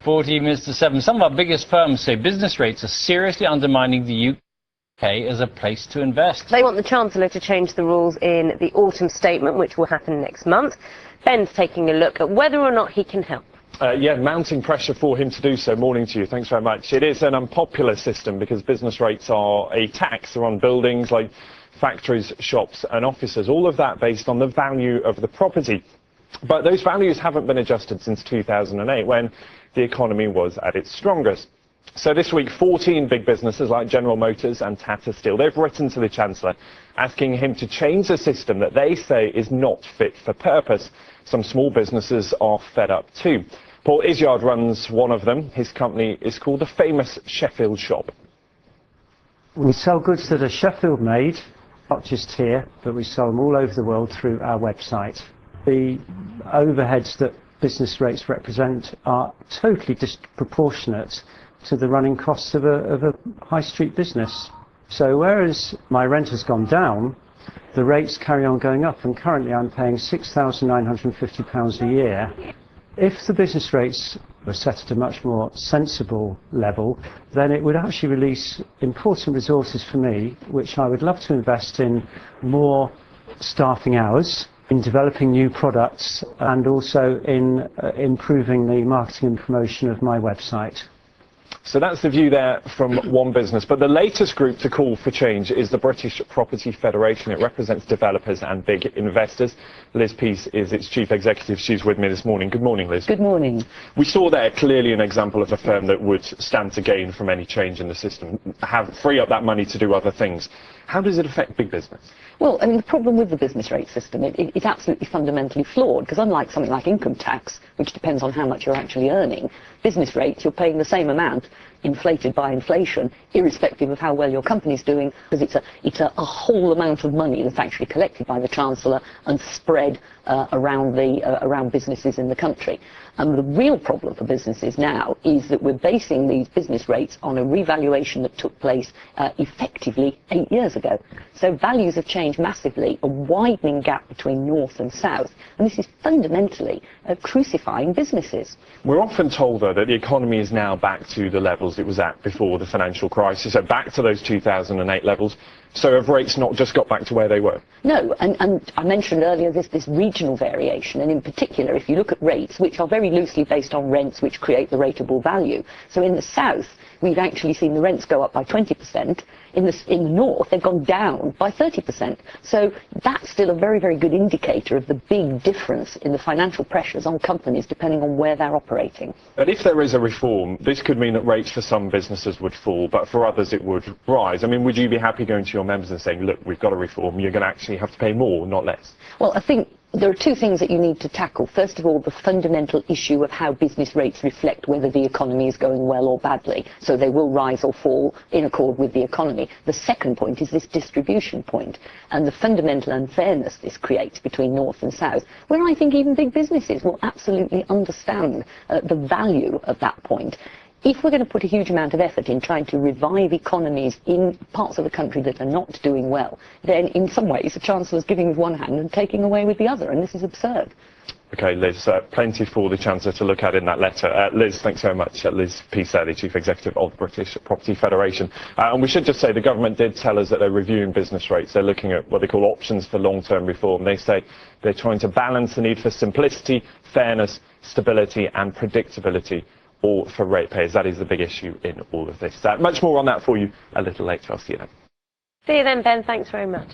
40 minutes to 7. Some of our biggest firms say business rates are seriously undermining the UK as a place to invest. They want the Chancellor to change the rules in the autumn statement, which will happen next month. Ben's taking a look at whether or not he can help. Yeah, mounting pressure for him to do so. Morning to you. Thanks very much. It is an unpopular system because business rates are a tax on buildings like factories, shops and offices, all of that based on the value of the property. But those values haven't been adjusted since 2008 when the economy was at its strongest. So this week, 14 big businesses like General Motors and Tata Steel, they've written to the Chancellor asking him to change the system that they say is not fit for purpose. Some small businesses are fed up too. Paul Isyard runs one of them. His company is called the Famous Sheffield Shop. We sell goods that are Sheffield made, not just here, but we sell them all over the world through our website. The overheads that business rates represent are totally disproportionate to the running costs of a high street business. So whereas my rent has gone down, the rates carry on going up, and currently I'm paying £6,950 a year. If the business rates were set at a much more sensible level, then it would actually release important resources for me, which I would love to invest in more staffing hours, in developing new products, and also in improving the marketing and promotion of my website. So that's the view there from one business. But the latest group to call for change is the British Property Federation. It represents developers and big investors. Liz Peace is its chief executive. She's with me this morning. Good morning, Liz. Good morning. We saw there clearly an example of a firm that would stand to gain from any change in the system, free up that money to do other things. How does it affect big business? Well, I mean, the problem with the business rate system, it's absolutely fundamentally flawed, because unlike something like income tax, which depends on how much you're actually earning, business rates, you're paying the same amount inflated by inflation, irrespective of how well your company's doing, because it's a whole amount of money that's actually collected by the Chancellor and spread around businesses in the country. And the real problem for businesses now is that we're basing these business rates on a revaluation that took place effectively 8 years ago. So values have changed massively, a widening gap between north and south, and this is fundamentally crucifying businesses. We're often told, though, that the economy is now back to the levels it was at before the financial crisis, so back to those 2008 levels. So have rates not just got back to where they were? No, and I mentioned earlier this regional variation, and in particular, if you look at rates, which are very loosely based on rents, which create the rateable value. So in the south, we've actually seen the rents go up by 20%. In the north, they've gone down by 30%. So that's still a very, very good indicator of the big difference in the financial pressures on companies depending on where they're operating. But if there is a reform, this could mean that rates for some businesses would fall, but for others it would rise. I mean, would you be happy going to your members and saying, look, we've got a reform, you're going to actually have to pay more, not less? Well, I think there are two things that you need to tackle. First of all, the fundamental issue of how business rates reflect whether the economy is going well or badly. So they will rise or fall in accord with the economy. The second point is this distribution point and the fundamental unfairness this creates between north and south, where I think even big businesses will absolutely understand the value of that point. If we're going to put a huge amount of effort in trying to revive economies in parts of the country that are not doing well, then in some ways the Chancellor's giving with one hand and taking away with the other, and this is absurd. OK, Liz, plenty for the Chancellor to look at in that letter. Liz, thanks very much. Liz Peace, the Chief Executive of the British Property Federation. And we should just say the government did tell us that they're reviewing business rates. They're looking at what they call options for long-term reform. They say they're trying to balance the need for simplicity, fairness, stability and predictability, all for ratepayers. That is the big issue in all of this. Much more on that for you a little later. I'll see you then. See you then, Ben. Thanks very much.